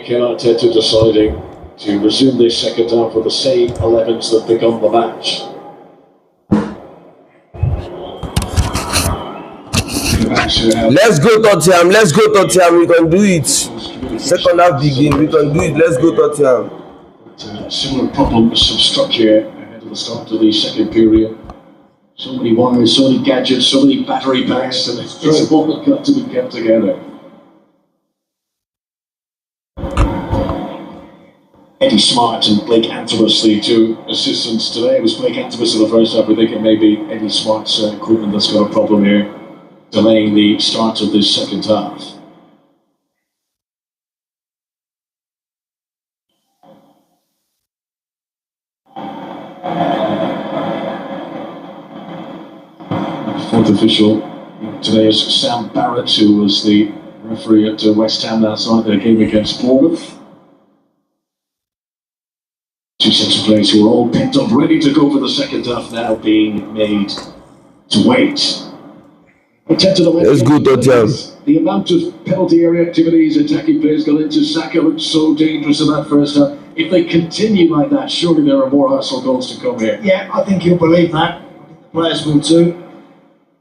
Mikel Arteta deciding to resume this second half with the same 11s that begun the match. Let's go Tottenham, let's go Tottenham, we can do it. Second half begin, we can do it, let's go Tottenham. Similar problems of structure ahead of the start of the second period. So many wires, so many gadgets, so many battery packs, and it's all got to be kept together. Eddie Smart and Blake Anthobus, the two assistants today. It was Blake Anthobus in the first half. We're thinking maybe Eddie Smart's equipment that's got a problem here, delaying the start of this second half. Fourth official today is Sam Barrett, who was the referee at West Ham last night, their game against Bournemouth. Two sets of players who are all pent up, ready to go for the second half, now being made to wait. Let's go Tottenham. The amount of penalty area activities, attacking players got into. Saka looked so dangerous in that first half. If they continue like that, surely there are more Arsenal goals to come here. Yeah, I think you'll believe that. I think the players will too.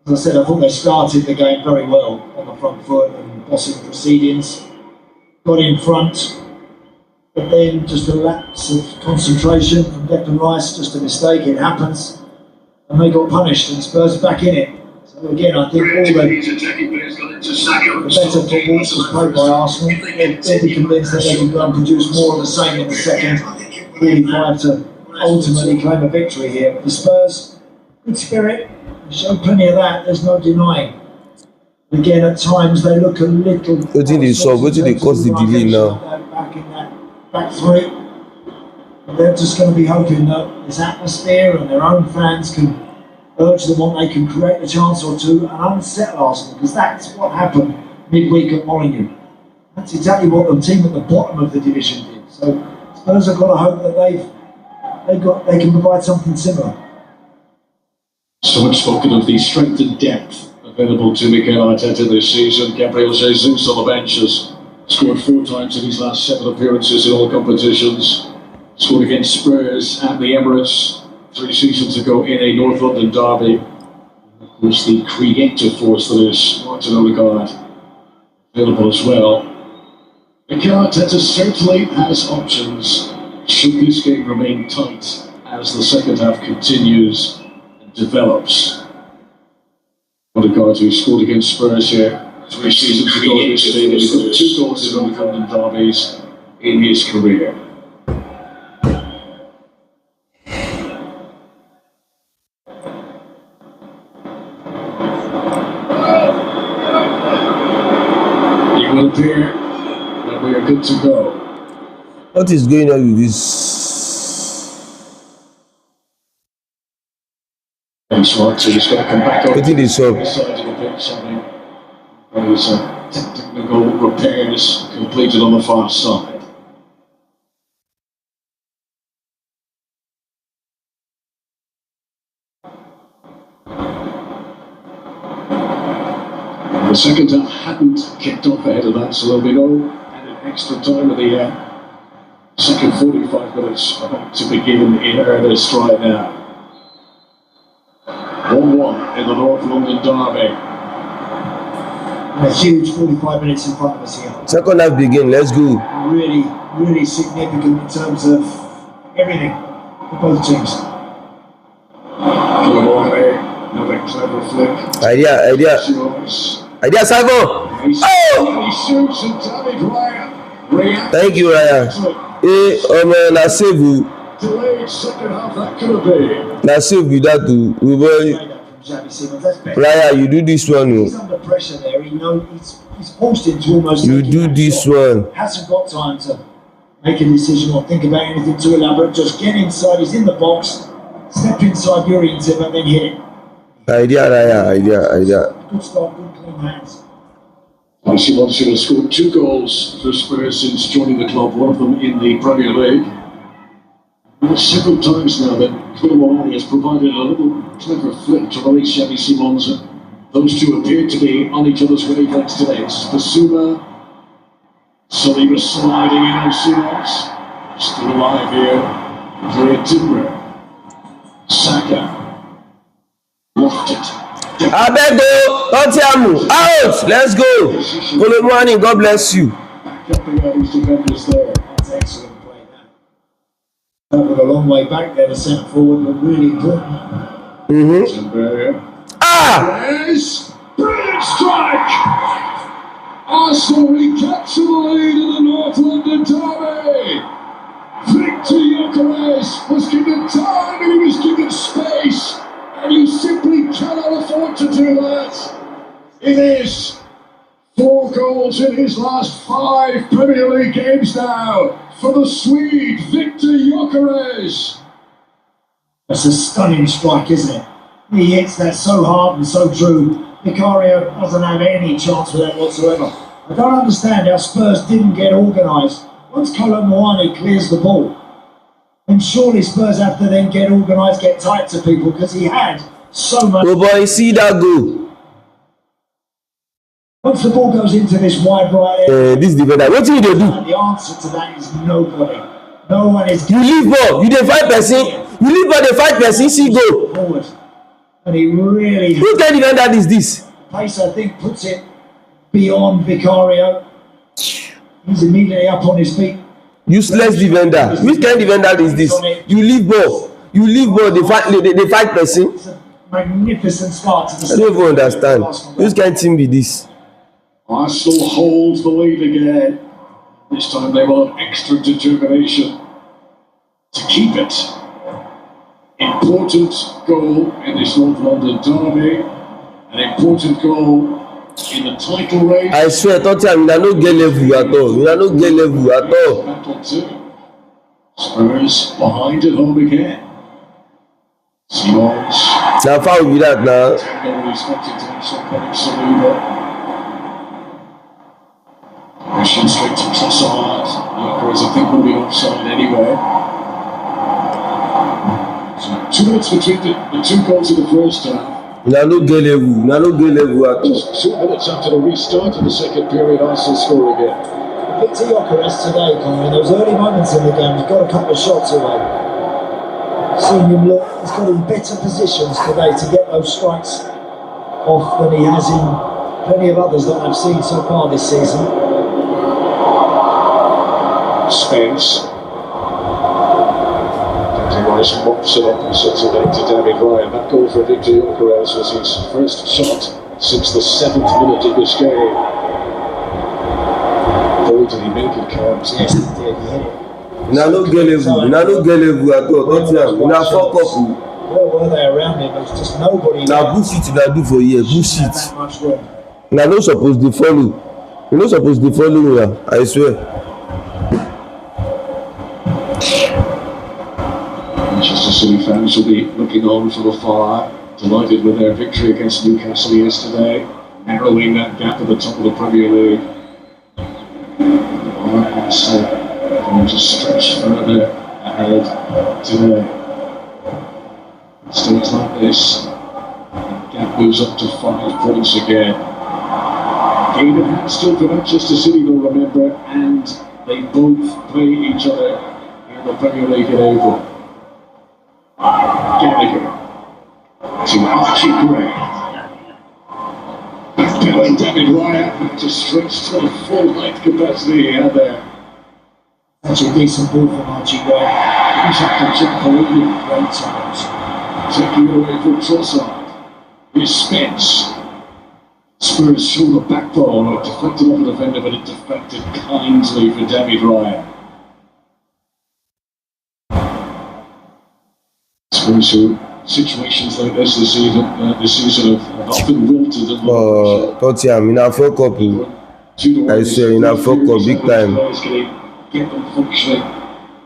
As I said, I thought they started the game very well on the front foot and bossing proceedings. Got in front, but then just a lapse of concentration from Declan Rice, just a mistake, it happens. And they got punished and Spurs back in it. So again, I think all the better football was played by Arsenal. They'll be convinced that they can go and produce more of the same in the second 45 to ultimately claim a victory here. The Spurs, good spirit. They showed plenty of that, there's no denying. Again, at times they look a little. What did they solve? What did they cause the delay now? Back in that back three. And they're just going to be hoping that this atmosphere and their own fans can urge them on, they can create a chance or two and unsettle Arsenal, because that's what happened midweek at Molineux. That's exactly what the team at the bottom of the division did. So Spurs have got to hope that they can provide something similar. So much spoken of the strength and depth available to Mikel Arteta this season. Gabriel Jesus on the bench has scored 4 times in his last 7 appearances in all competitions. Scored against Spurs at the Emirates 3 seasons ago in a North London derby. Of course, the creative force that is Martin Odegaard available as well. Mikel Arteta certainly has options should this game remain tight as the second half continues and develops. Odegaard, who scored against Spurs here 3 seasons ago at this stadium, he's got 2 goals in North London derbies in his career. Will appear that we are good to go. What is going on with this? And Smart, so he's got to come back over What did they solve? the side of the pitch. Something. There was technical repairs completed on the far side. The second half hadn't kicked off ahead of that, so there'll be no added extra time with the second 45 minutes about to begin in earnest right now. 1-1 in the North London derby. A huge 45 minutes in front of us here. Second half begin, let's go. Really, really significant in terms of everything for both teams. Another clever flick. Idea, Saibo! He shoots and David Raya. Thank you, Raya. Na save you. Delayed second half, that could have been. Na save you that too. Raya, you do this one. He's under pressure there. He knows he's forced into almost. You do this one. Hasn't got time to make a decision or think about anything too elaborate. Just get inside. He's in the box. Step inside your tip and then hit it. Idea, Raya. Good start, good clean hands. Simon has scored 2 goals for Spurs since joining the club, one of them in the Premier League. Several times now that Koulibaly has provided a little clever flick to release Xavi Simons. Those two appear to be on each other's wavelengths today. This is Basuma So he was sliding in on Simons. Still alive here. Very Timber. Saka. Lofted. Abego, Tottenham, out. Let's go. Kolomwani, God bless you. Back up those defenders there. That's excellent play now. That was a long way back there, the centre forward, but really important. Timber. Ah! Yes! Brilliant strike! Arsenal recapture the lead in the North London derby. Victor Gyökeres was given time and he was given space, and you simply cannot afford to do that. It is 4 goals in his last 5 Premier League games now for the Swede Victor Gyökeres. That's a stunning strike, isn't it? He hits that so hard and so true. Vicario doesn't have any chance for that whatsoever. I don't understand how Spurs didn't get organised. Once Kolomwani clears the ball, then surely Spurs have to then get organised, get tight to people, because he had so much. Oh boy, see that go. Once the ball goes into this wide right area, This defender, what do you do? the answer to that is nobody. No one is You leave ball, you dey fight person. You leave ball, dey fight person, see go. forward. And he really, Who kind defender is this? pace, I think, puts it beyond Vicario. He's immediately up on his feet. Useless defender. Which kind defender is this? You leave ball, they fight person. It's a magnificent start to the I don't even understand. Which kind team be this? Arsenal holds the lead again. This time they will have extra determination to keep it. Important goal in this North London derby. An important goal in the title race. I swear, Tottenham, you no get level at all. You no get level at all. Battle 2. Spurs behind at home again. Simons. Now foul be that now. Tango is not intentional coming Saliba. Russian straight to Trossard. Gyökeres, I think, will be offside anyway. So 2 minutes between the 2 goals in the first half. You no get level. You no get level at all. Just 2 minutes after the restart of the second period, Arsenal score again. Victor Gyökeres today, Conor, in those early moments in the game, he's got a couple of shots away. Seeing him look, he's got in better positions today to get those strikes off than he has in plenty of others that I've seen so far this season. Spence. Rice mops it up and sets it back to David Ryan. That goal for Victor Gyökeres was his first shot since the 7th minute of this game. Boy, did he make it count. Yes, he did. He hit it. You no get level. You no get level at all. Tottenham, you fuck up. Where were they around him? There's just nobody. Now bullshit you do for here. Bullshit. That much room. Now no supposed to follow. You no supposed to follow me. I swear. Manchester City fans will be looking on from afar, delighted with their victory against Newcastle yesterday, narrowing that gap at the top of the Premier League. Arsenal going to stretch further ahead today. Stays like this, the gap moves up to 5 points again. Game in hand still for Manchester City, they'll remember, and they both play each other in the Premier League in April. Gallagher to Archie Gray. Backpedaling David Ryan to stretch to the full height capacity he had there. That's a decent ball from Archie Gray. He's up to Jack Palini. Great times. Taking it away from Trossard. Here's Spence. Spurs show the backbone. It deflected off the defender, but it deflected kindly for David Ryan. Spurs who situations like this season have often wilted and Tottenham, you fuck up. I swear, you fuck up big time. Get them functioning.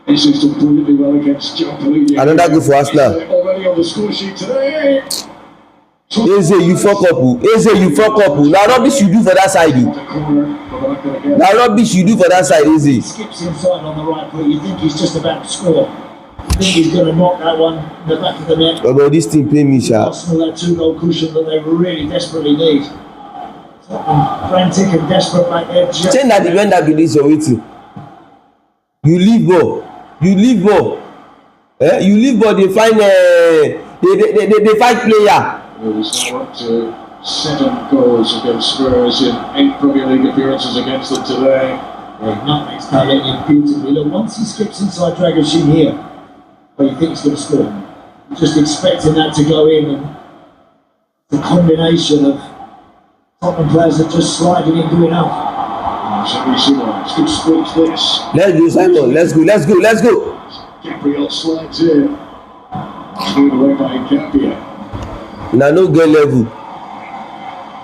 He's done brilliantly well against Jack Palini. Another good for Arsenal. Already on the score sheet today. Eze, you fuck up. Eze, you fuck up. Now rubbish you do for that side. Now rubbish you do for that side, Eze. He skips inside on the right foot. You think he's just about to score. You think he's going to knock that one in the back of the net. Oh, but this thing pay me, sha. Arsenal, that 2-goal cushion that they really desperately need. So Frantic and desperate back there. Saying that the defender be this or waiting. You leave ball. You leave ball. You leave ball. They find they fight player. Well, he's now up to 7 goals against Spurs in 8 Premier League appearances against them today. Nutmeg's letting him beautifully. Look, once he skips inside Dragoshin here, but you think he's going to score, you're just expecting that to go in, and the combination of Tottenham players that just sliding in doing enough. Good switch this. Let's go, Simon. Let's go. Let's go. Let's go. Gabriel slides in. Cleared away by Gabriel. Now no get level.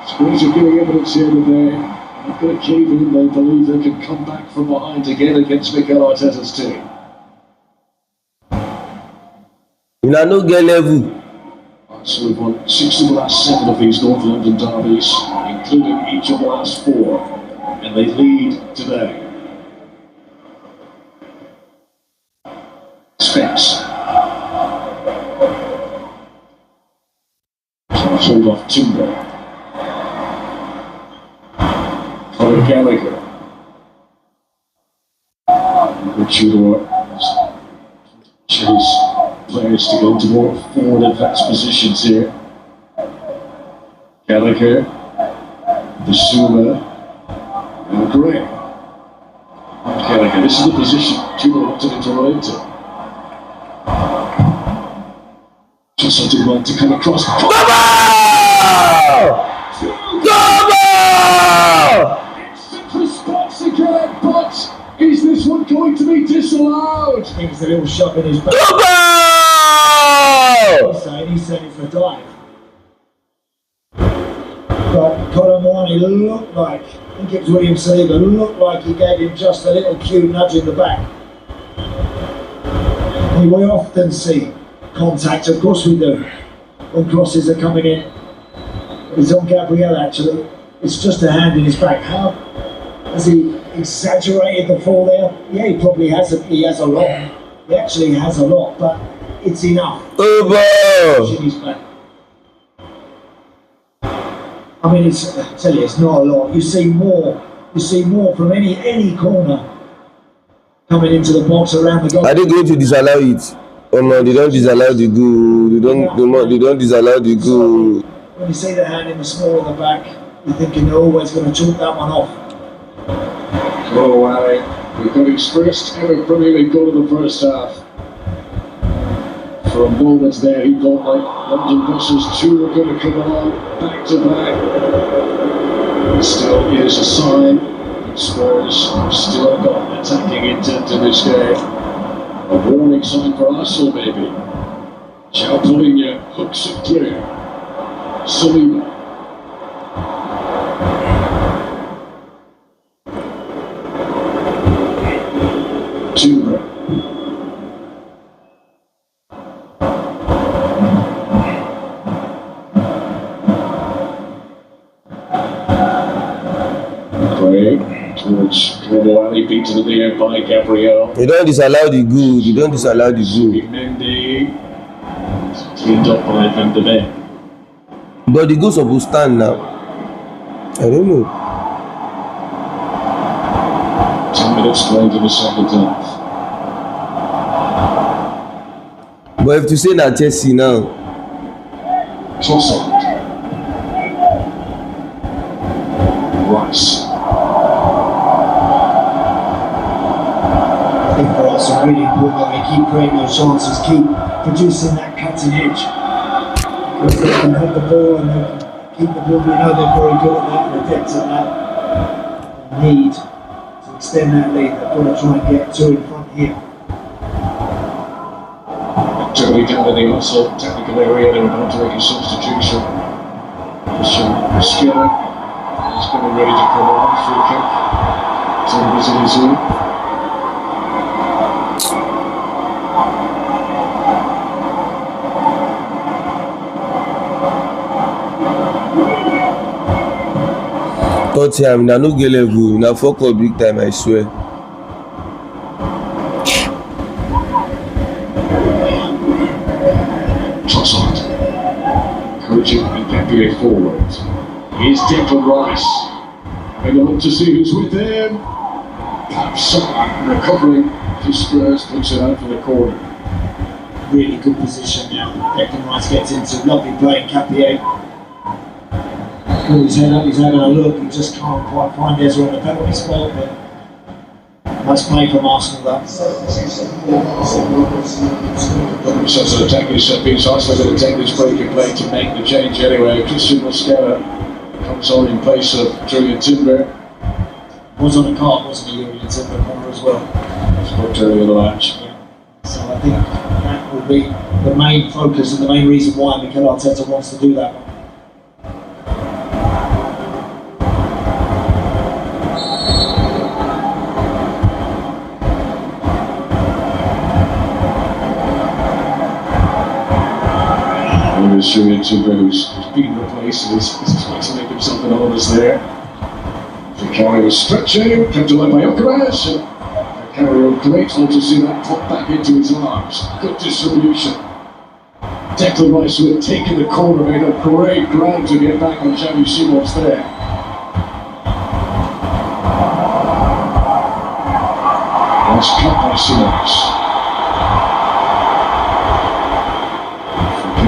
Spurs are giving evidence here today. They're going to cave in. They believe they can come back from behind again against Mikel Arteta's team. Now no get level. So we've won 6 of the last 7 of these North London derbies, including each of the last 4, and they lead today. Spence. Trying to hold off Timber. Conor Gallagher. Good Tudor. Chase players to go to more forward advanced positions here. Gallagher, Basuma, and Gray. Gallagher, this is the position Tudor wanted him to run into. Just something wrong to come across. Go ball! Instant response again, but is this one going to be disallowed? I think it's a little shove in his back. Go ball! He's saying it's a dive. But Conor Mooney looked like, I think it was William Saliba, looked like he gave him just a little cute nudge in the back. And we often see contact, of course we do, when crosses are coming in. It's on Gabriel actually. It's just a hand in his back. How has he exaggerated the fall there? Yeah, he probably has. He has a lot. He actually has a lot, but it's enough. Over. In his back. I mean, I tell you, it's not a lot. You see more from any corner coming into the box around the goal. Are they going to disallow it? Oh no, they don't disallow the goal. They don't disallow the goal. When you see the hand in the small of the back, you're thinking they're always going to chalk that one off. Oh, Ali, we've got his first ever Premier League goal in the first half. For a moment there, he thought like London buses 2 were going to come along back to back. It still is a sign that Spurs have still got attacking intent in this game. A warning sign for Arsenal, maybe. João Paulinho hooks it clear. Saliba. Timber. Gray towards Robo beaten in the air by Gabriel. They don't disallow the goal. They don't disallow the goal. Mendy cleaned up by Van de Ven. But the goal supposed to stand now. I don't know. 10 minutes played in the second half. But if to say that Chelsea now. Trossard. Rice. I think for us, it's really important that we keep creating those chances, keep producing that cutting edge. Because they can have the ball and they can keep the ball. We know they're very good at that, the depth of that. They need to extend that lead. They've got to try and get 2 in front here. Totally down in the Arsenal technical area, they're about to make a substitution. Christian Skiller is going to be ready to come on. Free kick to Brazilian. Tottenham, na no get level. Na fuck up big time, I swear. Trossard encouraging Mbappe forward. Here's Declan Rice. Having a look to see who's with him. Perhaps recovering to Spurs, puts it out for the corner. Really good position now. Declan Rice gets into lovely play in Capier. He's having a look, he just can't quite find Ezra on the penalty spot, but nice play from Arsenal that. Such an attacking set piece. Arsenal going to take this break and play to make the change anyway. Christian Mosquera comes on in place of Julian Timber. Was on a card, wasn't he, Julian Timber corner as well? Spoke earlier in the match. Yeah. So I think that will be the main focus and the main reason why Mikel Arteta wants to do that one. Julian Timber, who's been replaced and is trying to make himself an honest there. Vicario was stretching, kept away by Ocares. Vicario grateful to see that pop back into his arms. Good distribution. Declan Rice, who had taken the corner, made a great ground to get back on Xavi Simons there. Nice cut by Simons.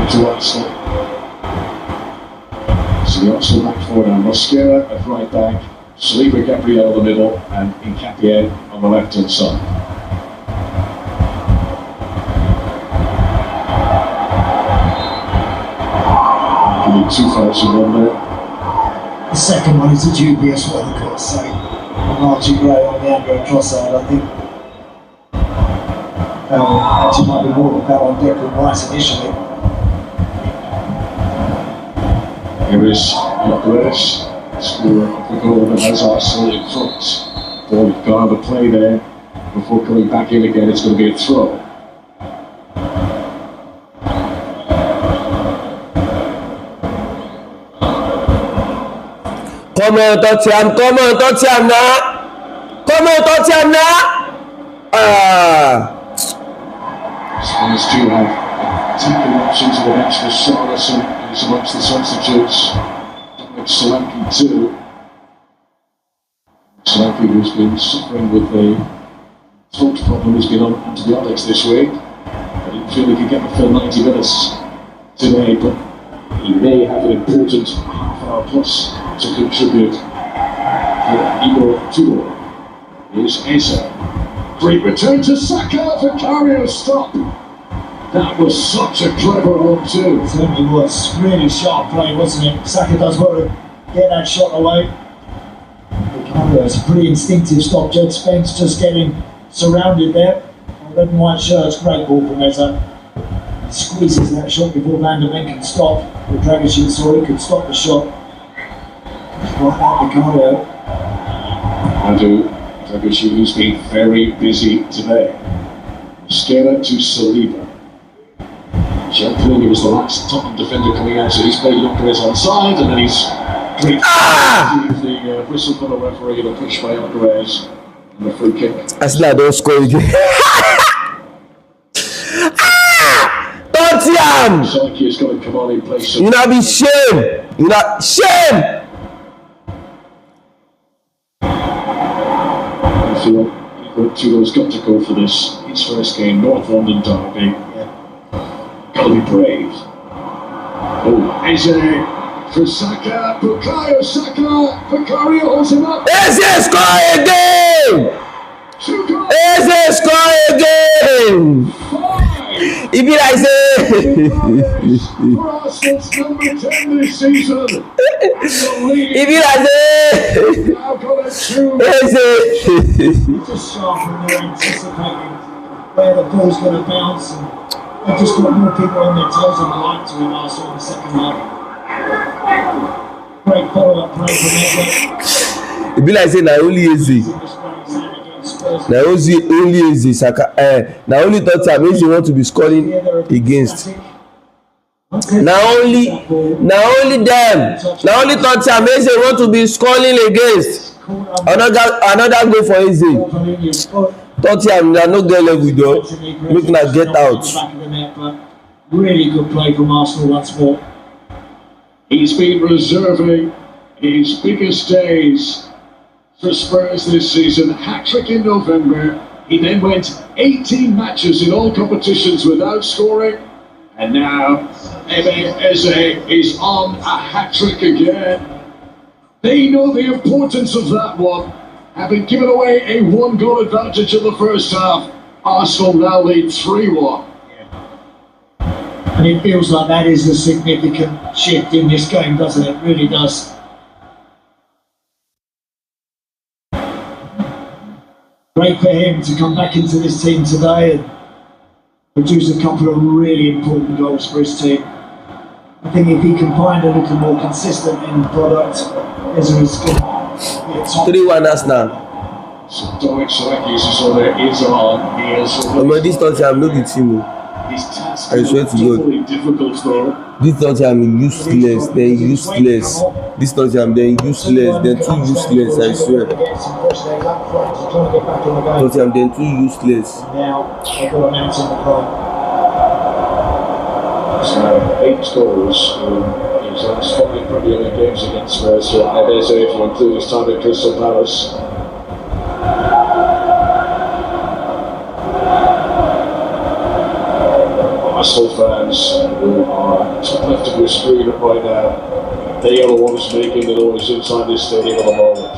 To Arsenal. So the Arsenal back four now. Mosquera at right back, Saliba Gabriel in the middle, and Nketiah on the left hand side. Give me 2 fouls in one there. The second one is a dubious one, of course, so Archie Gray on the Andrew Trossard, I think. Actually might be more than that on Declan Rice initially. Here is Ocares, scorer of the goal that has Arsenal in front. Ball guard the play there before coming back in again. It's going to be a throw. Come on, Tottenham now! Spurs do have attacking options to the bench for Charlison. He's amongst the substitutes. Dominic Solanke too. Solanke, who's been suffering with a throat problem, has been on antibiotics this week. I didn't feel he could get the full 90 minutes today, but he may have an important half hour plus to contribute for Igor Tudor. Here's Eza. Great return to Saka. Vicario stop. That was such a clever one too. It certainly was. Really sharp play, wasn't it? Saka does well to get that shot away. It's a pretty instinctive stop. Jed Spence just getting surrounded there. Red and white shirts, great ball from Eza. He squeezes that shot before Van der Ven can stop. The Dragic saw he could stop the shot. Right out Vicario. Dragic, who's been very busy today. Mosquera to Saliba. Jean-Paul, he was the last Tottenham defender coming out, so he's played Ocares on side, and then he's great the whistle for the referee and a push by Ocares and the free kick. Arsenal don't score again. Tottenham! Solanke is going to come on in place. You not be shame! Shame! I feel Igor Tudor's got to go for this. His first game, North London derby. Gotta be brave. Oh, Eze for Saka, Bukayo Saka, Vicario holds him up. Eze score again! Eze score again! If you like say, For Arsenal's number 10 this season. if you like say, Now got a 2. Eze. Just sharp and they're anticipating where the ball's going to bounce. And they've just got more people on their toes and light to him Arsenal in the second half. Great follow-up play from Eze. It be like say na only Eze. Na only Eze Saka. Na only Tottenham Eze want to be scoring against. Na only them. Na only Tottenham Eze want to be scoring against. Another goal for Eze. Tottenham na no get level though. Make una get out. Really good play from Arsenal once more. He's been reserving his biggest days for Spurs this season. Hat-trick in November. He then went 18 matches in all competitions without scoring. And now Ebe Eze is on a hat-trick again. They know the importance of that one. Having given away a 1-goal advantage in the first half, Arsenal now lead 3-1. And it feels like that is a significant shift in this game, doesn't it? It really does. Great for him to come back into this team today and produce a couple of really important goals for his team. I think if he can find a little more consistent end product, Ezra is good. 3-1 Arsenal. So Dominic Solanke's is on there, is on. He is This Tottenham no be team. his task I swear to God. equally difficult though. This Tottenham useless, then useless. This Tottenham then useless, then too useless, I swear. Tottenham then too useless. Now they've got a man in the front. So 8 goals in his last 5 Premier League games against Spurs. So Eze, if you include his time at Crystal Palace. Arsenal fans who are top left of your screen right now, they are the ones making the noise inside this stadium at the moment.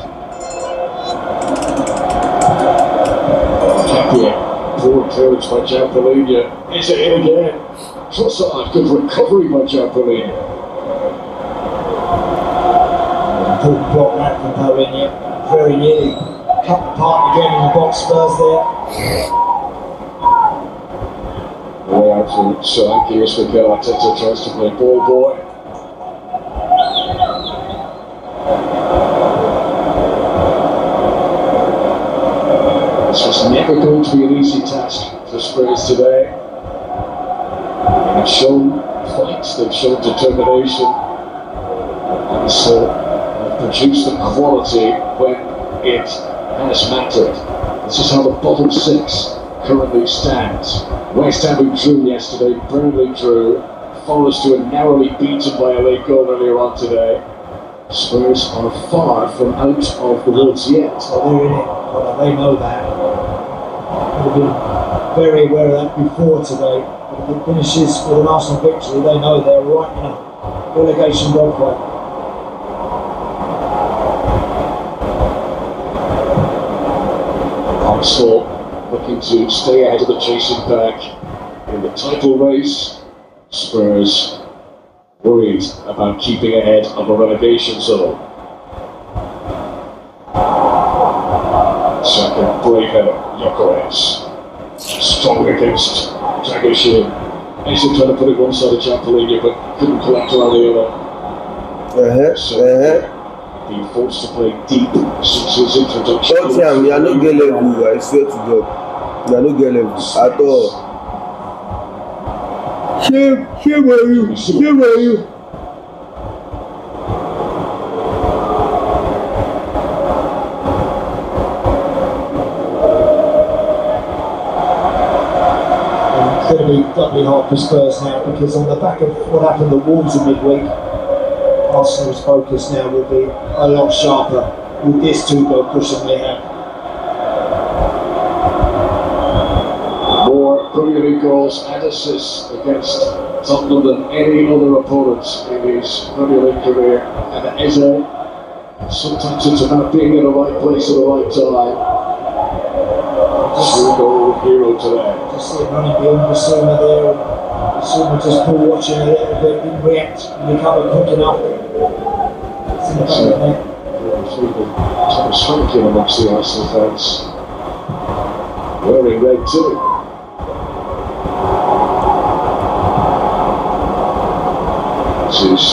Poor clearance by Giampolina. Is it in again? Trossard, good recovery by Giampolina. Important block that from Paulinho. Very nearly cut the part again in the box. Spurs there. Way out for Solanke as Mikel Arteta tries to play ball boy. This was never going to be an easy task for Spurs today. They've shown fight, they've shown determination, and so have produced the quality when it has mattered. This is how the bottom 6 currently stands. West Ham who drew yesterday, Burnley drew, Forest who were narrowly beaten by a late goal earlier on today. Spurs are far from out of the woods yet. Well, they're in it, but they know that. They've been very aware of that before today. But if it finishes with an Arsenal victory, they know they're right in a relegation dogfight. Arsenal looking to stay ahead of the chasing pack in the title race. Spurs worried about keeping ahead of a relegation zone. Second, brave header, Gyökeres. Strong against Dragic. Eze trying to put it one side of Giampolina, but couldn't collect around the other. Being forced to play deep since his introduction. Tottenham, you are no get level, I swear to God. You are no get level at all. Shame on you, shame on you. It's going to be doubly hard for Spurs now, because on the back of what happened at Wolves in midweek, Arsenal's focus now will be a lot sharper with this 2-goal cushion they have. More Premier League goals and assists against Tottenham than any other opponent in his Premier League career. And Eze, sometimes it's about being in the right place at the right time. 2-goal hero today. Just see him running beyond Basuma there. Basuma just pull watching a little bit, didn't react and recover quick enough. It's in the back of the net. Thomas Franklin amongst the Arsenal fans. Wearing red too. This is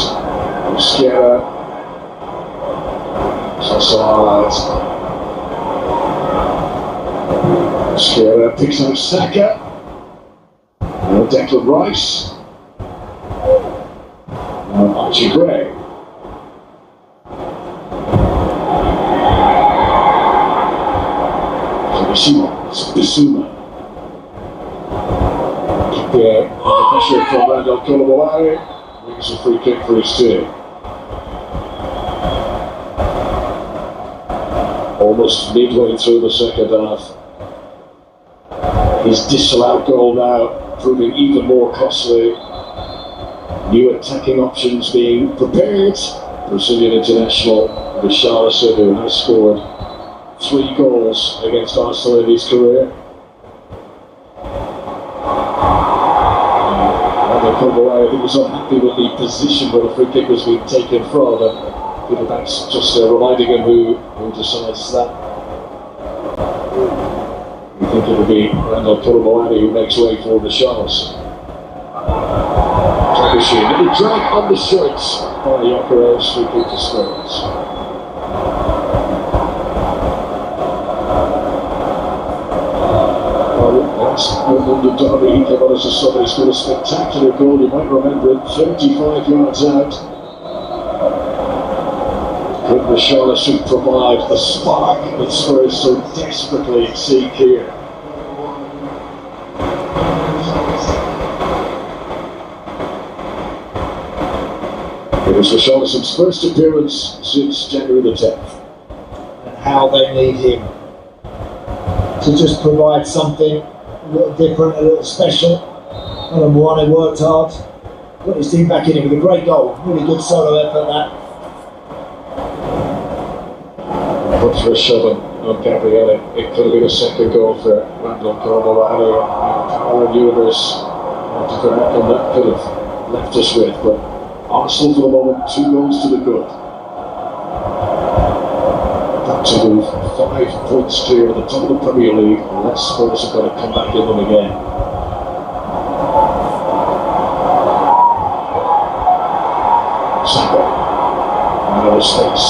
Musquera. Trossard. Musquera picks up Saka. Now Declan Rice. Now Archie Gray. Bissouma. There, under pressure from Randall Colomboani, brings a free kick for his team. almost midway through the second half. His disallowed goal now proving even more costly. New attacking options being prepared. Brazilian international Richarlison, who has scored 3 goals against Arsenal in his career. I think was unhappy with the position where the free kick was being taken from, and that's just reminding him who decides that. We think it will be Randall Kolomoani who makes way for the Richarlison. And the drag on the shirts by Jokeres, free kick to Spurs. Last London derby, he came on as a sub. He scored a spectacular goal. You might remember it, 35 yards out. Could Richarlison provide the spark that Spurs so desperately seek here? It was Richarlison's first appearance since January the 10th. And how they need him to just provide something a little different, a little special. And Moane worked hard, got his team back in it with a great goal. Really good solo effort that. But for a shove on Gabriele, it could have been a second goal for Randall Kolomoani. Power and universe to reckon that could have left us with. But Arsenal for the moment, 2 goals to the good. That to move 5 points clear at the top of the Premier League, unless Spurs have got to come back in them again. Saka, out of space.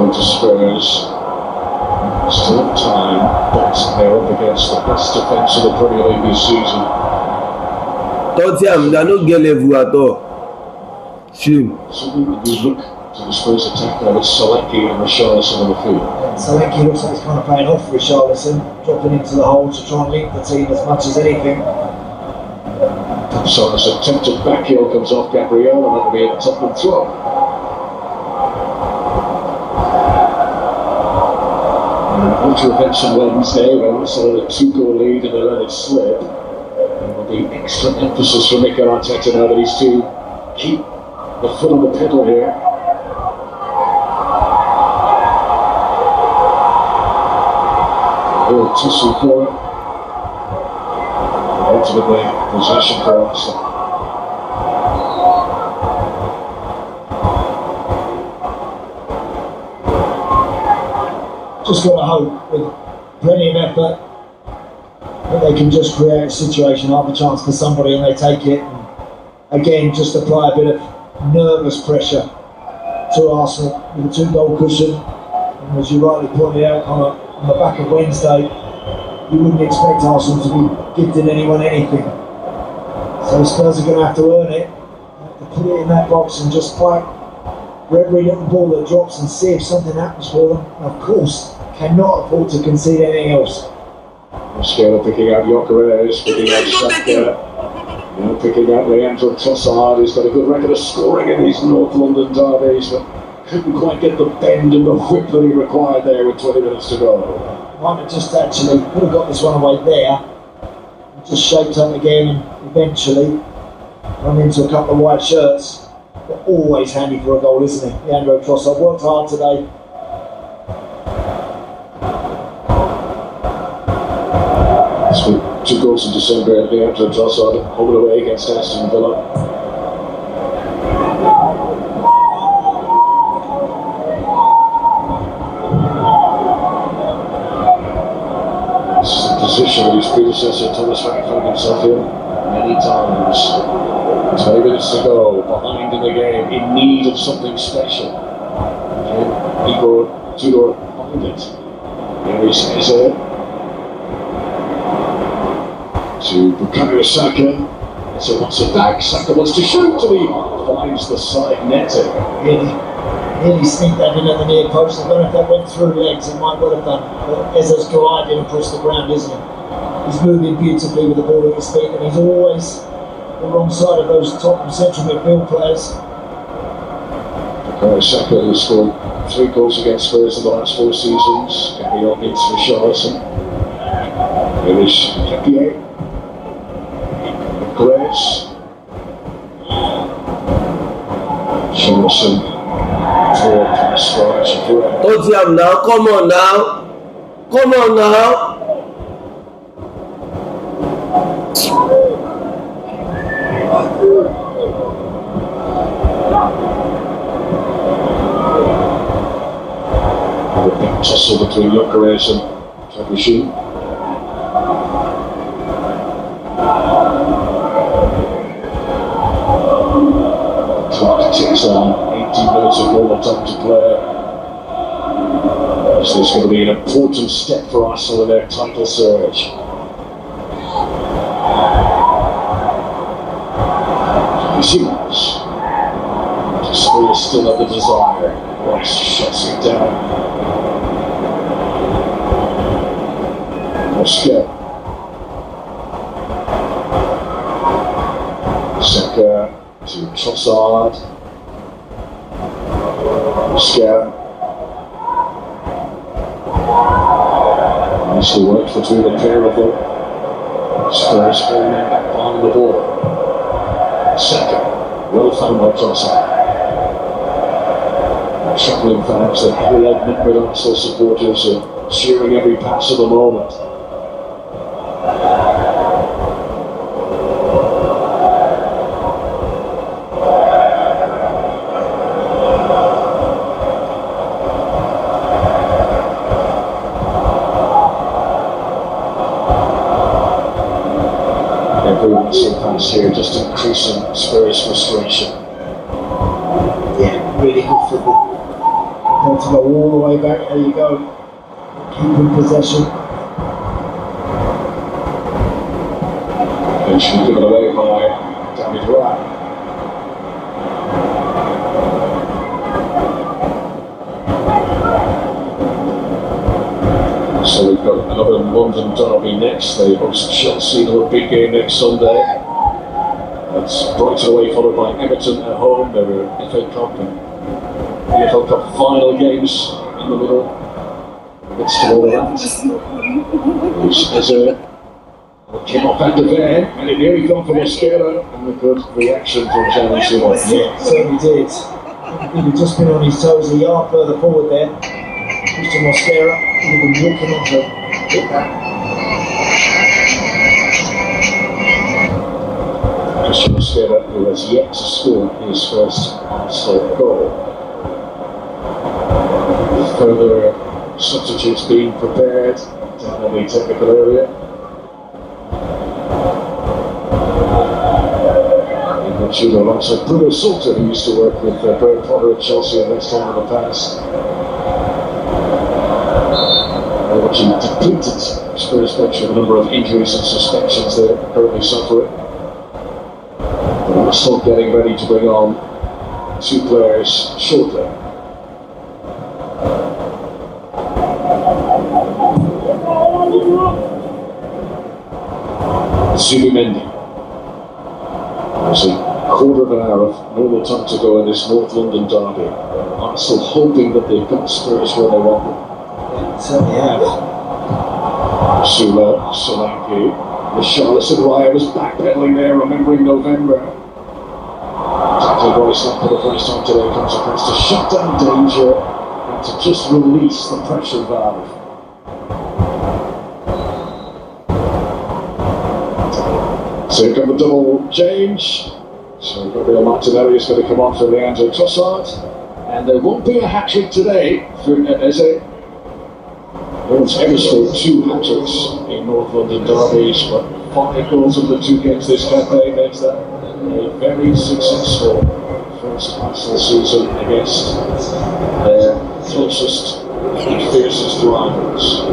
To Spurs, still time, but they're up against the best defence of the Premier League this season. Tottenham, they don't get level at all. Shame. So when you look to the Spurs attack there with Solanke and Richarlison on the field. Solanke looks like he's kind of playing off Richarlison, dropping into the hole to try and link the team as much as anything. So as a attempted back heel comes off Gabriel, and that'll be a Tottenham throw. After events on Wednesday, where Arsenal had a 2-goal lead and they let it slip, there will be extra emphasis from Mikel Arteta now that he's to keep the foot on the pedal here. Real tussle for it. Ultimately, possession for Arsenal. Just got to hope with plenty of effort that they can just create a situation, half a chance for somebody, and they take it. And again, just apply a bit of nervous pressure to Arsenal with a 2-goal cushion. And as you rightly pointed out, on the back of Wednesday, you wouldn't expect Arsenal to be gifting anyone anything. So Spurs are going to have to earn it, have to put it in that box and just fight for every little ball that drops and see if something happens for them. And of course, cannot afford to concede anything else. Scaler picking out Jokeres, picking out Saka, picking out Leandro Trossard, who's got a good record of scoring in these North London derbies, but couldn't quite get the bend and the whip that he required there with 20 minutes to go. Might have just actually could have got this one away there, and just shaped up again and eventually run into a couple of white shirts. But always handy for a goal, isn't he? Leandro Trossard worked hard today. So 2 goals in December, Leandro Trossard home and away against Aston Villa. This is the position that his predecessor Thomas Frank found himself in many times. 20 minutes to go, behind in the game, in need of something special. Igor Tudor behind it. Here he says it. To Bukayo Saka. So wants it back. Saka wants to shoot, and he finds the side netting. Nearly sneaked that in at the near post. I don't know if that went through legs, it might well have done. But Eza's gliding across the ground, isn't he? He's moving beautifully with the ball at his feet, and he's always the wrong side of those Tottenham central midfield players. Saka, who scored 3 goals against Spurs in the last 4 seasons. Gabriel needs for Charlton. Here is Kepier. Grace. Charlton. Forward pass for Shakira. Tottenham now, come on now. Come on now. Tussle between Gyökeres and Tabushi. Clock ticks on, 18 minutes of normal time to play. This is going to be an important step for Arsenal in their title surge. Seamless. Spurs still have the desire. Royce shuts it down. Oscar. Saka to Trossard. Oscar. Nicely worked between the pair of them. Spurs falling back on the ball. Saka, well found by Trossard. Travelling fans, the heavy-legged Midland Arsenal supporters are cheering every pass of the moment. Every Arsenal pass here just increasing Spurs' frustration. Yeah, really good football. To go all the way back, there you go. Keeping possession. And she's given away by David Ryan. So we've got another London derby next. They host Chelsea in a big game next Sunday. That's Brighton away, followed by Everton at home. There are FA Cup and EPL Cup final games in the middle. Let's do all of that. There's Eza. Came off at the van, and it nearly gone for Mosquera, and a good reaction from Jamie Simon. Yeah, certainly did. I think he'd just been on his toes a yard further forward there. Mr. Mosquera would have been walking on to hit that. Christian Mosquera, who has yet to score his first Arsenal goal. Further substitutes being prepared down in the technical area. In the Tudor alongside Bruno Salter, who used to work with Graham Potter at Chelsea and West Ham in the past. Watching depleted Spurs bench with a number of injuries and suspensions they're currently suffering. But Arsenal getting ready to bring on 2 players shortly. Zubimendi. There's a quarter of an hour of normal time to go in this North London derby. Arsenal hoping that they've got Spurs where they want them. Yeah, certainly have. Sula, Solanke. Richarlison Raya was backpedaling there, remembering November. Tackle Royce for the first time today comes across to shut down danger and to just release the pressure valve. So you've got the double change. So Gabriel Martinelli is going to come on for Leandro Trossard. And there won't be a hat-trick today for Eze. No one's ever scored 2 hat-tricks in North London derbies, but 5 goals in the 2 games this campaign makes that a very successful first Arsenal season against their closest and fiercest rivals.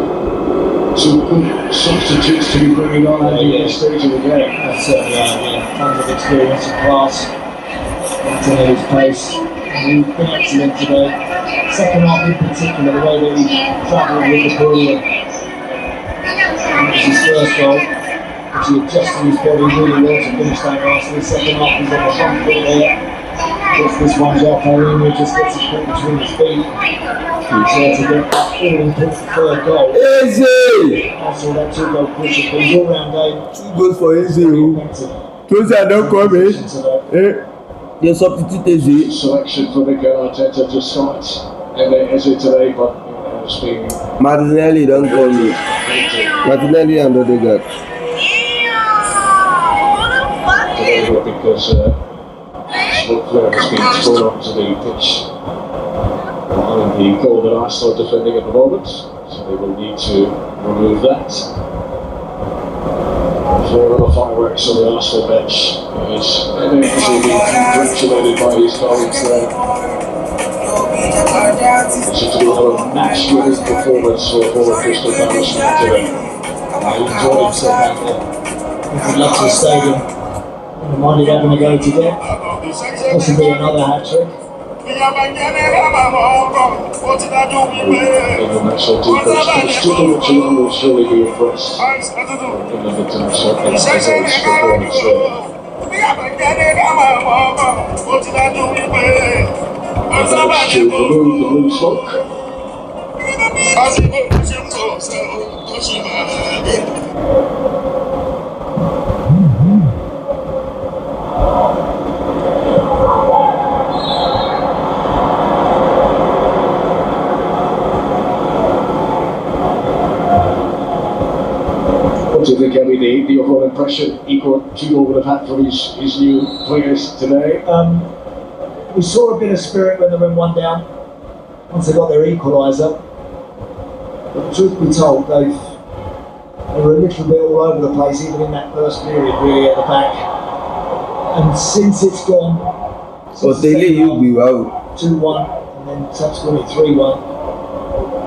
2 good substitutes to be bringing on at this stage of the game. That's certainly tons of experience and class. Martinelli's pace. He's been excellent today. Second half in particular, the way that he travelled with the ball. It was his first goal, which he adjusted his body really well to finish that nicely. Second half, he's on the front foot there. Gets this one, Jacko just gets his foot between his feet. He's there to get that all-important third goal. Easy! Also, that two-goal push, but his all-round game. 2 goals for Easy. Those are not coming. They substitute Easy. Selection for Mikel Arteta to start Eze today, but it's been Martinelli don't call me. Martinelli and Odegaard. because smoke flare has been thrown onto the pitch behind the goal that Arsenal are defending at the moment, so they will need to remove that. Four other fireworks on the Arsenal bench. Is being congratulated by his colleagues there. It seems to be another match-winning performance for Crystal Palace today. He enjoyed himself out there. If he left the stadium, the money they're going to go to get, possibly another hat-trick. In the national team coach, Cristiano Ronaldo will surely be impressed. Another time, certainly, as his performance there. And that's to remove the blue smoke. What do you think, Emmy, the overall impression Equal would have had from his new players today? We saw a bit of spirit when they went one down, once they got their equaliser. But the truth be told, they were a little bit all over the place, even in that first period, really, at the back. And since it's gone, But you'll be wow. 2-1 and then subsequently 3-1,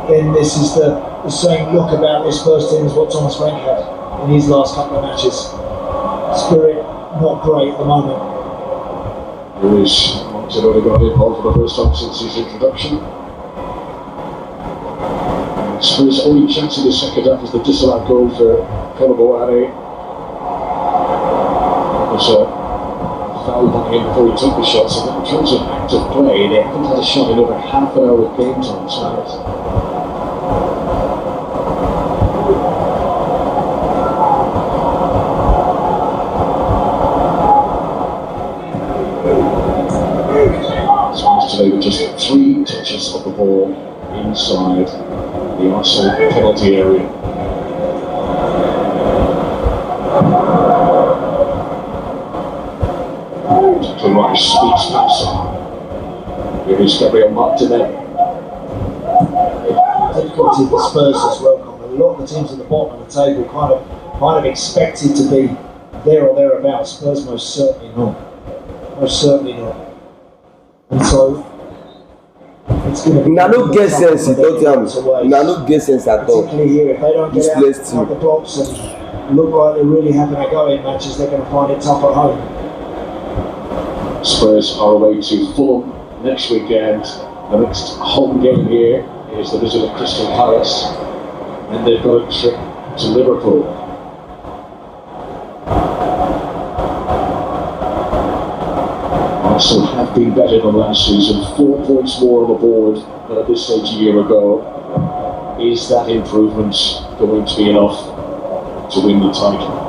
then this is the same look about this first team as what Thomas Frank had in his last couple of matches. Spirit not great at the moment. There is Odegaard involved for the first time since his introduction. Spurs' only chance in the second half was the disallowed goal for Koulibaly. It was a foul by him before he took the shot, so in terms of active play, they haven't had a shot in over half an hour of game time. Today with just 3 touches of the ball inside the Arsenal penalty area. To Rice speaks pass on. Here is Gabriel Martinelli. Difficulty for Spurs as well. A lot of the teams at the bottom of the table kind of expected to be there or thereabouts. Spurs most certainly not. Most certainly not. And so it's going to be. Now no get sense in Tottenham. Now no get sense at all. Particularly here, if they don't get out like the blocks and look like they're really having a go in matches, they're going to find it tough at home. Spurs are away to Fulham next weekend. The next home game here is the visit of Crystal Palace, and they've got a trip to Liverpool. Arsenal have been better than last season, 4 points more on the board than at this stage a year ago. Is that improvement going to be enough to win the title?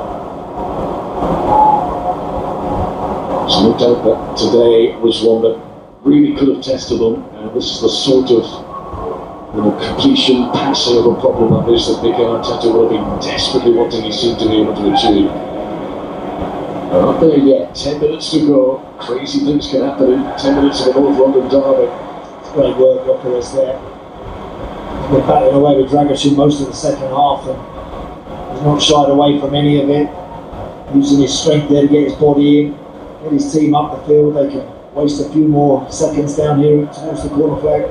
There's no doubt that today was one that really could have tested them, and this is the sort of completion, passing of a problem that is that Mikel Arteta will have been desperately wanting his team to be able to achieve. They're not there yet, 10 minutes to go. Crazy things can happen in 10 minutes of a North London derby. It's great work, Rocker, there. He's been battling away with Dragic most of the second half, and he's not shied away from any of it. Using his strength there to get his body in, get his team up the field. They can waste a few more seconds down here towards the corner flag.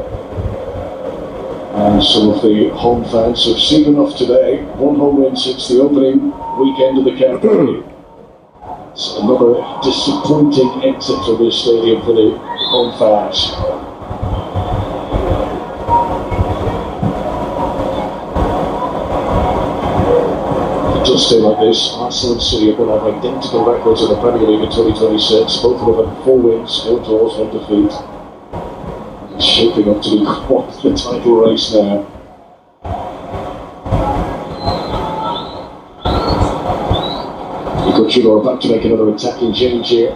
And some of the home fans have seen enough today. 1 home win since the opening weekend of the campaign. It's another disappointing exit from this stadium for the home fans. If it does stay like this, Arsenal and City are going to have identical records in the Premier League in 2026. Both of them have 4 wins, 4 draws, 1 defeat. It's shaping up to be quite the title race now. Coutinho about to make another attacking change here.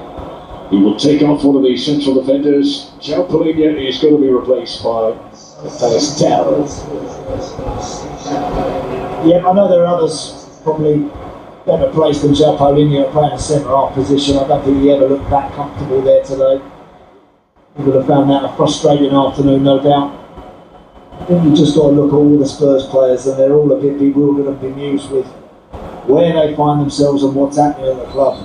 He will take off one of the central defenders. João Palhinha is going to be replaced by Tell. Yeah, I know there are others probably better placed than João Palhinha playing a centre-half position. I don't think he ever looked that comfortable there today. He would have found that a frustrating afternoon, no doubt. I think you've just got to look at all the Spurs players and they're all a bit bewildered and bemused with where they find themselves and what's happening at the club.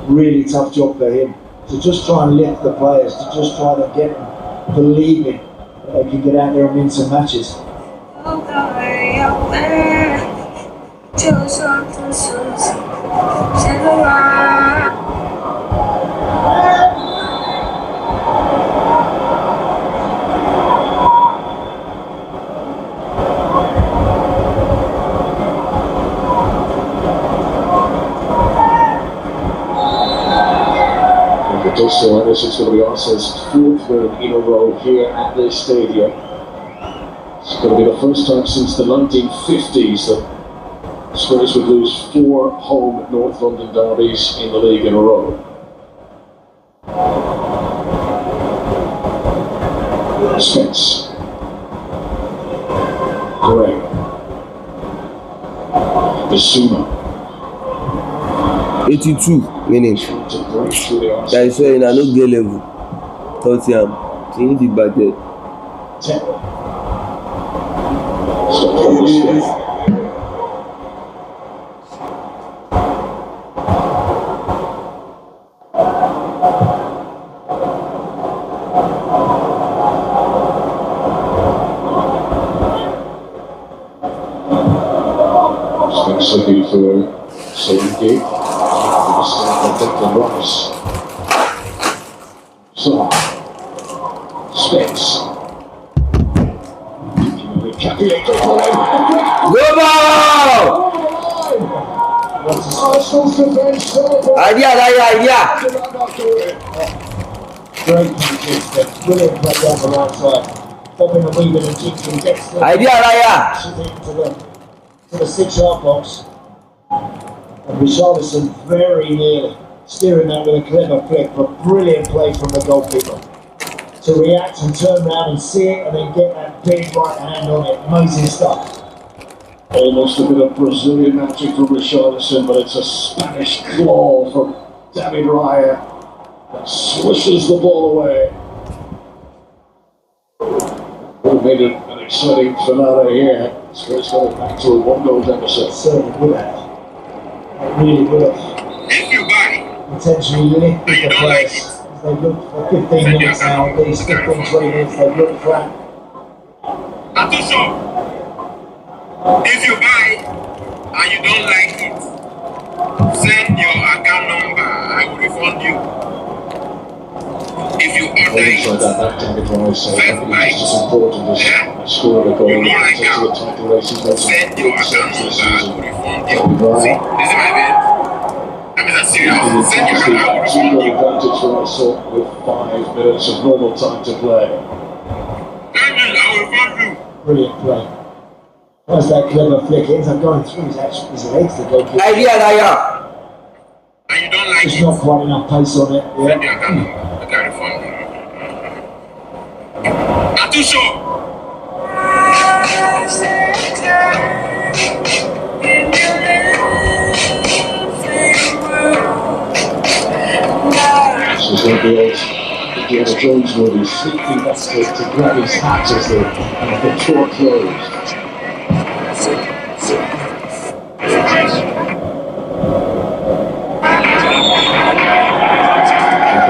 Really tough job for him to just try and lift the players, to just try to get them believing that they can get out there and win some matches. So this is going to be Arsenal's 4th win in a row here at this stadium. It's going to be the first time since the 1950s that Spurs would lose 4 home North London derbies in the league in a row. Spence. Gray. Basuma. 82 minutes. That is why I no get level. Tottenham. She need it back there. Spence looking for Solanke. So, Spence. Go ball! Idea. Great defense, brilliant play down the right side. Bobbing and weaving and jigging, gets the Idea. to the 6-yard box. And Richarlison very nearly steering that with a clever flick, but brilliant play from the goalkeeper to react and turn around and see it and then get that big right hand on it. Amazing stuff. Almost a bit of Brazilian magic from Richarlison, but it's a Spanish claw from David Raya that swishes the ball away. Would have made it an exciting finale here. Spurs got it back to a 1-goal deficit. Certainly would have. It really would have. Potentially lifted the players. They've looked for 15 minutes now, at least 15, 20 minutes, they've looked flat. If you buy and you don't like it, send your account number, I will refund you. If you order it, first buy it, Scoring a goal, you don't like it, send your account number, I will refund you. See, this is my bed. That means I'm serious. Send your account number, I will refund you. advantage for Arsenal with 5 minutes of normal time to play. That means I will refund you. Brilliant play. That's that clever flick. It ends up going through his legs to go kick. Idea. And you don't like There's it, not quite enough pace on it. send your Yeah. account number, I can refund you. I'm too sure. This is going to be Indiana Jones movie, sneaking back to grab his hat as the door closed.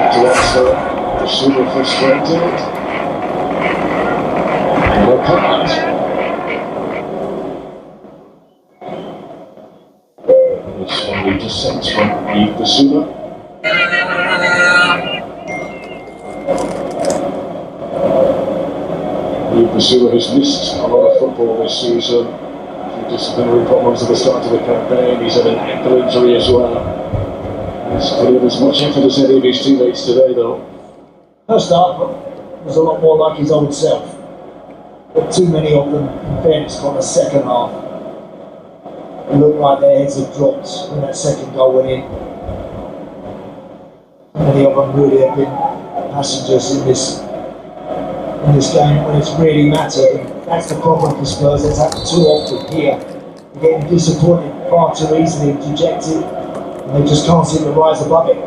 To Arsenal, Basuma frustrated. And a card. It's only descent from Basuma. Pursuer has missed a lot of football this season. Disciplinary problems at the start of the campaign. He's had an ankle injury as well. He's put in as much effort as any of his teammates today, though. First half was a lot more like his old self. But too many of them, in fairness, got the second half. It looked like their heads had dropped when that second goal went in. Many of them really have been passengers in this game when it's really mattered. And that's the problem for Spurs. It's happened too often here. They're getting disappointed far too easily and dejected, and they just can't seem to rise above it.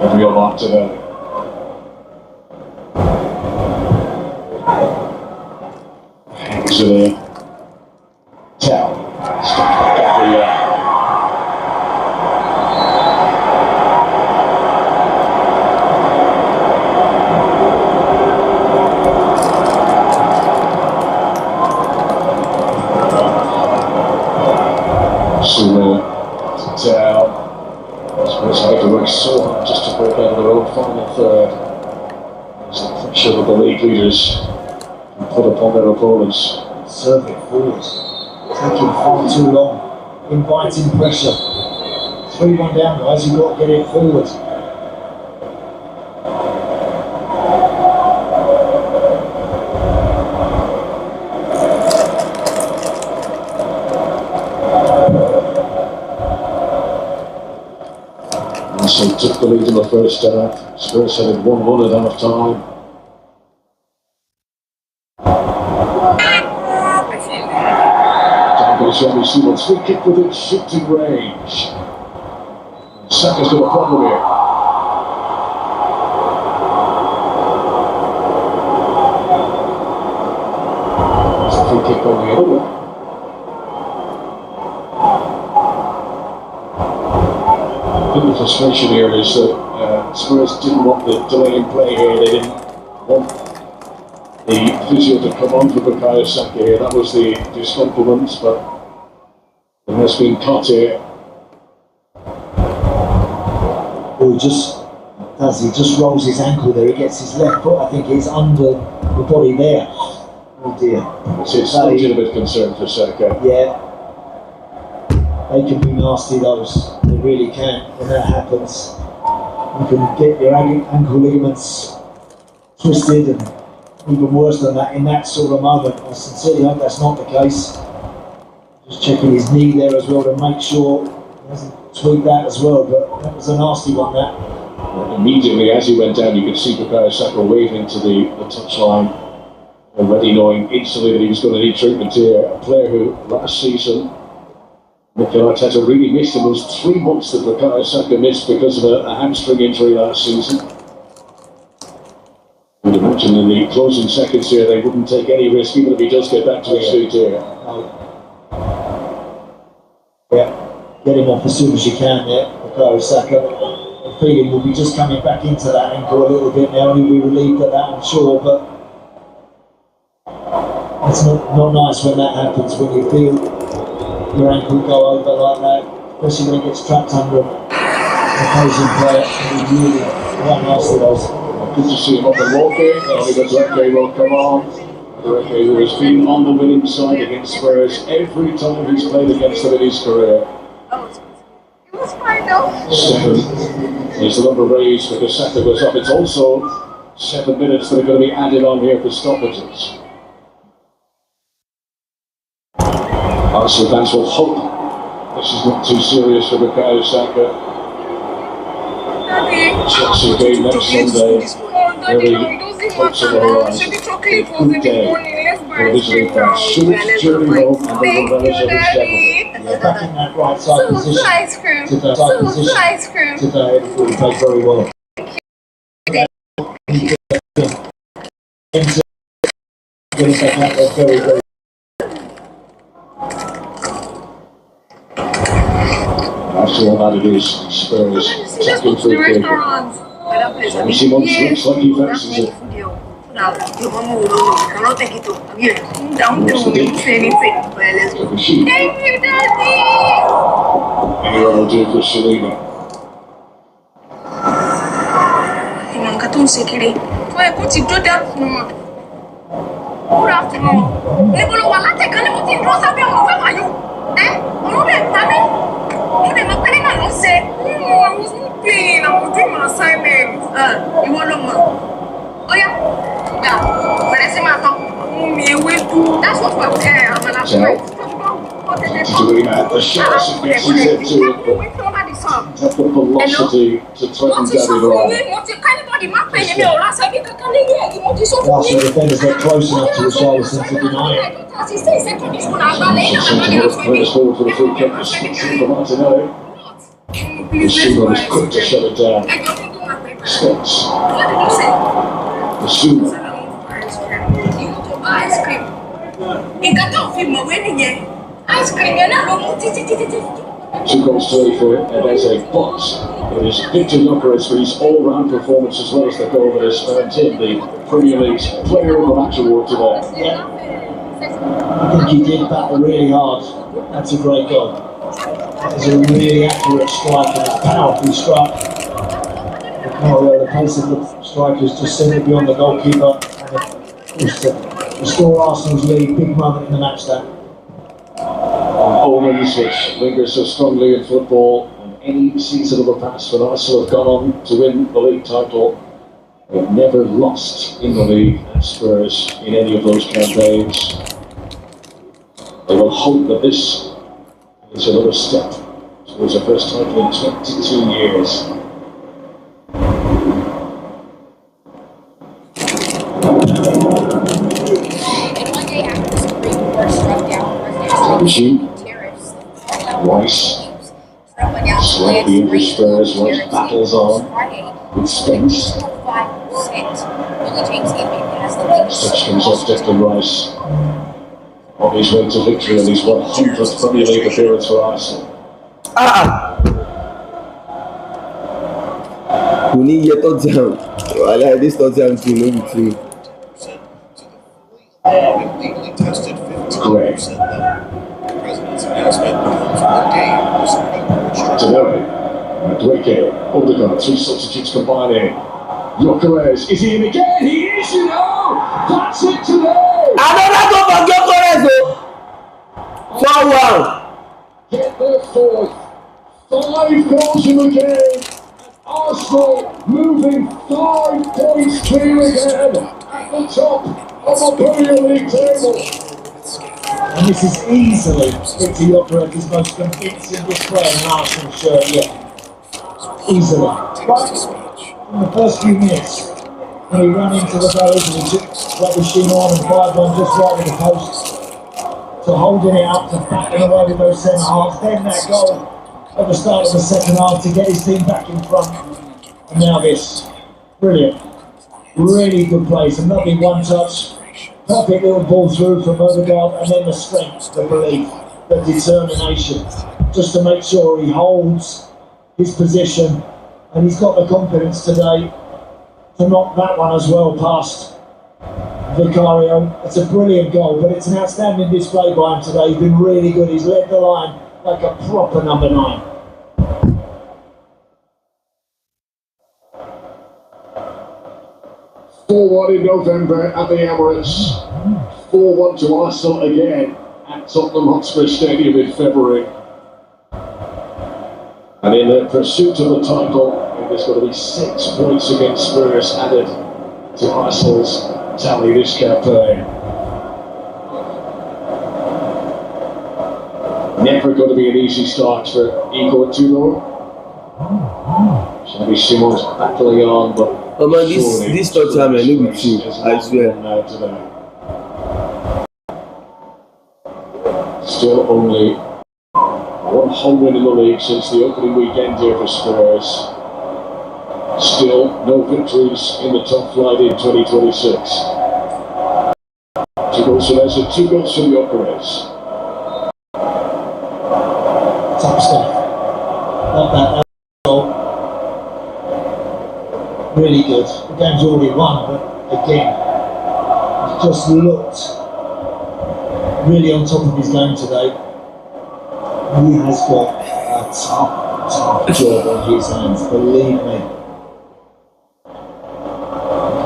A real lot today. Hangs it in. Tell. Spurs have to work so hard just to break out of their own final third. There's the pressure that the league leaders can put upon their opponents. Serve it forward. Taking far too long. Inviting pressure. 3-1 down, guys. You've got to get it forward. So took the lead in the first half. Spurs had it 1-1 at half time. Down goes Remy Seaman's free kick within shooting range. Saka's got a problem here. There's a free kick on the other one. The frustration here is that Spurs didn't want the delay in play here. They didn't want the physio to come on for Bukayo Saka here. That was the discomfort, but it has been cut here. Well, he just rolls his ankle there. He gets his left foot, I think it's under the body there. Oh dear. It's still a bit concerned for Saka. Yeah. They can be nasty, those. They really can. When that happens, you can get your ankle ligaments twisted, and even worse than that in that sort of moment. I sincerely hope that's not the case. Just checking his knee there as well to make sure he hasn't tweaked that as well. But that was a nasty one, that. Immediately as he went down, you could see Bukayo Saka waving to the touchline, already knowing instantly that he was going to need treatment here. A player who last season, Mikel Arteta really missed in those 3 months that Bukayo Saka missed because of a hamstring injury last season. I'd imagine in the closing seconds here they wouldn't take any risk even if he does get back to his feet here. Yeah, get him off as soon as you can there, Bukayo Saka. The feeling will be just coming back into that ankle a little bit now, and he'll be relieved at that, I'm sure, but it's not nice when that happens, when you feel your ankle go over like that, especially when it gets trapped under an opposing player. It's really quite nasty, those. Good to see him up and walking. Dureke will come on. Dureke, who has been on the winning side against Spurs every time he's played against them in his career. It was fine though. 7 is the number raised because Saka goes up. It's also 7 minutes that are going to be added on here for stoppages. Arsenal fans will hope this is not too serious for Bukayo Saka. Chelsea game next Sunday. Very hopes on the horizon. A good day for visiting fans. Short journey home and they will relish every step of it. Yeah, back in that right side position. Ice cream. Today, it will play very well. Getting back out there very, very. After all that, it is Spurs attacking free kick. Simons looks like he fancies it. Anyone will do for Selena. tó ń ṣe kiri tó yẹ kó ti dó dẹ́kun wọn. Good afternoon. Níbo ló wà látẹ̀kán ní mo ti dúró sábẹ́ ọmọ fẹ́ wáyú? Ọ̀run lè pa mí. Mo lè mọ pé nínú ló ń ṣe. I was not playing. I was doing my assignment. Ìwọ ló mọ̀. Ó yá. Gbà bẹ̀rẹ̀ sí máa tán. Mú mi ewé dú. That's what we're saying. Àmàlà fún ẹ. Doing that, the shots have been set to it, but have the velocity to threaten Gary Ryan. Whilst the defenders get close enough to Richarlison to deny it. Players forward for the free kick, the switch for Martinelli. The Sumo is quick to shut it down. Spence. The Sumo. Ice cream, you're not wrong. 2 goals to 3 for it, and there's a box. It is Victor Gyökeres for his all-round performance as well as the goal that has earned him the Premier League's Player of the Match award today. Yeah. I think he did battle really hard. That's a great goal. That was a really accurate strike and a powerful strike. The pace of the strikers just sent it beyond the goalkeeper, and it was to restore Arsenal's lead. Big moment in the match that. Omens which linger so strongly in football, and any season of the past when Arsenal have gone on to win the league title, they've never lost in the league at Spurs in any of those campaigns. They will hope that this is another step towards the first title in 22 years. Rice, slightly injured Spurs, Rice battles on with Spence. Touch comes off Declan Rice on his way to victory and his 100th Premier League appearance for Arsenal. We need yet Tottenham. I like this Tottenham team, no be true. Legally tested 15%. Martinelli, Madueke, Odegaard, 2 substitutes combining. Gyökeres, is he in again? He is, you know! That's it today! Another goal for Gyökeres! 4-1. Get their 4th. 5 goals in the game. Arsenal moving 5 points clear again at the top of the Premier League table. And this is easily Victor Gyökeres' most convincing display in an Arsenal shirt yet. Easily. Right in the first few minutes, when he ran into the goals and he took Robinson on and fired one just right with the post, to holding it up, to backing away with those centre halves, then that goal at the start of the second half to get his team back in front. And now this. Brilliant. Really good play. Some lovely one touch. Perfect little ball through from Odegaard, and then the strength, the belief, the determination, just to make sure he holds his position, and he's got the confidence today to knock that one as well past Vicario. It's a brilliant goal, but it's an outstanding display by him today. He's been really good. He's led the line like a proper number 9. Forward in November at the Emirates. 4-1 to Arsenal again at Tottenham Hotspur Stadium in February. And in the pursuit of the title, there's got to be 6 points against Spurs added to Arsenal's tally this campaign. Never going to be an easy start for Igor Tudor. Xavi Simons battling on, but this Tottenham I know with you, I swear. Still only 1 home win in the league since the opening weekend here for Spurs. Still no victories in the top flight in 2026. 2 goals for Leicester, 2 goals for Gyökeres. Top stuff. Not that goal. Really good. The game's already won, but again, he's just looked really on top of his game today. He has got a tough job on his hands, believe me.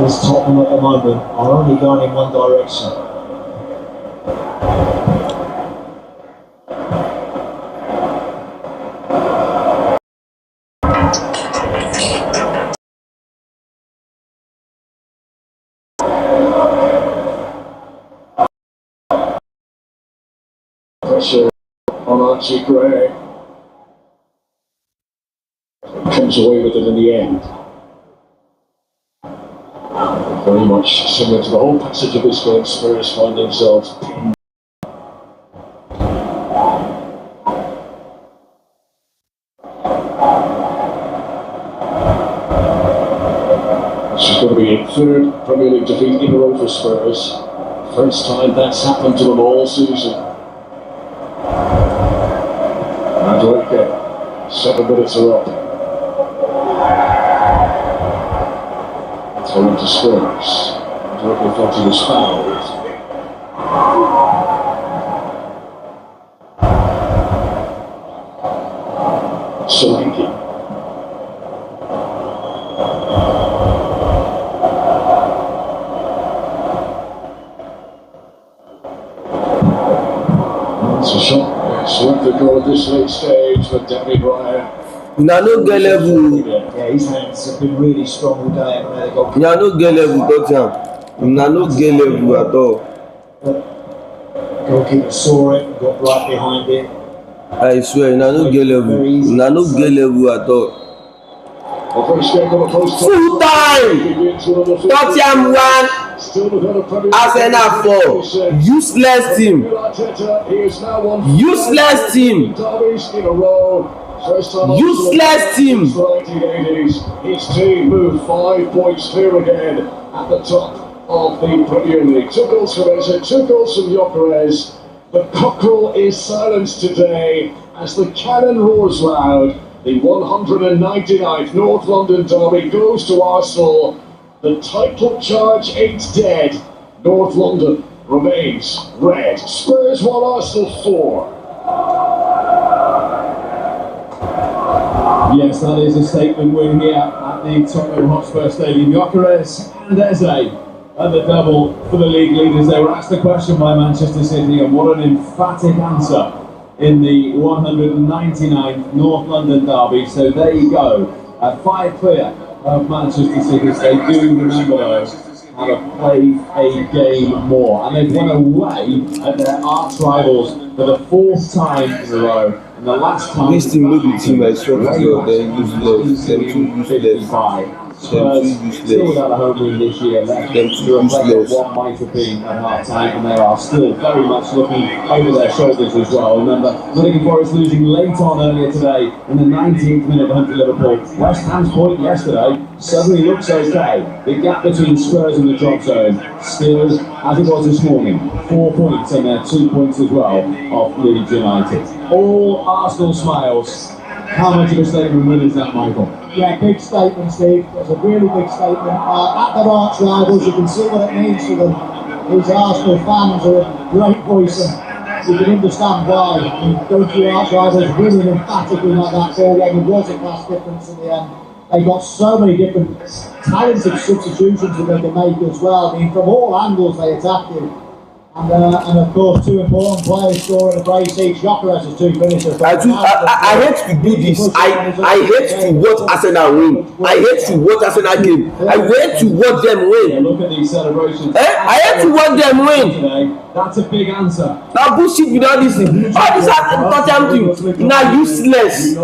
This Tottenham at the moment are only going in one direction. Pressure on Archie Gray. Comes away with it in the end. Very much similar to the whole passage of this game, Spurs find themselves pinned. This is going to be a third Premier League defeat in a row for Spurs. First time that's happened to them all season. And okay, 7 minutes are up. Throw into Spurs. Directly thought he was fouled. Solanke. It's a shot. It's worth the goal at this late stage for Danny Ryan. Una no get level. Yeah, his hands have been really strong all day. And they got Una no get level, Tottenham. Una no get level at all. goalkeeper saw it, got right behind it. I swear, una no get level. Una no get level at all. Full time! Tottenham 1, Arsenal 4. Useless team. Useless team. Useless team. His team moved 5 points clear again at the top of the Premier League. 2 goals from Eze, 2 goals from Gyökeres. The cockerel is silenced today as the cannon roars loud. The 199th North London derby goes to Arsenal. The title charge ain't dead. North London remains red. Spurs 1, Arsenal 4. Yes, that is a statement win here at the Tottenham Hotspur Stadium. Gyökeres and Eze at the double for the league leaders. They were asked the question by Manchester City, and what an emphatic answer in the 199th North London derby. So there you go, 5 clear of Manchester City. They do remember those, have played a game more, and they've won away at their arch rivals for the 4th time in a row. And the last time This team will be team I swear to God, they're useless. Them too useless. Still without a home win this year, left Them to too reflect useless. what might have been at half time, and they are still very much looking over their shoulders as well. Remember, Nottingham Forest losing late on earlier today in the 19th minute at Liverpool. West Ham's point yesterday suddenly looks okay. The gap between Spurs and the drop zone still as it was this morning. 4 points, and they're 2 points as well off Leeds United. All Arsenal smiles. How much of a statement win is that, Michael? Yeah, big statement, Steve. It's a really big statement. At their arch rivals, you can see what it means to them. These Arsenal fans are a great voice, and you can understand why. I mean, going through arch rivals, winning emphatically like that 4-1, there was a class difference in the end. They got so many different talented substitutions that they can make as well. I mean, from all angles they attack you. And of course, 2 important players scoring a brace each. Gyökeres has 2 finishes. I hate to do this. I hate to watch Arsenal win. I hate to watch Arsenal game. I hate to watch them Yeah, win. look at these celebrations. I hate to watch them win. Today, that's a big answer. Now bullshit without this thing. All this Tottenham thing, now useless.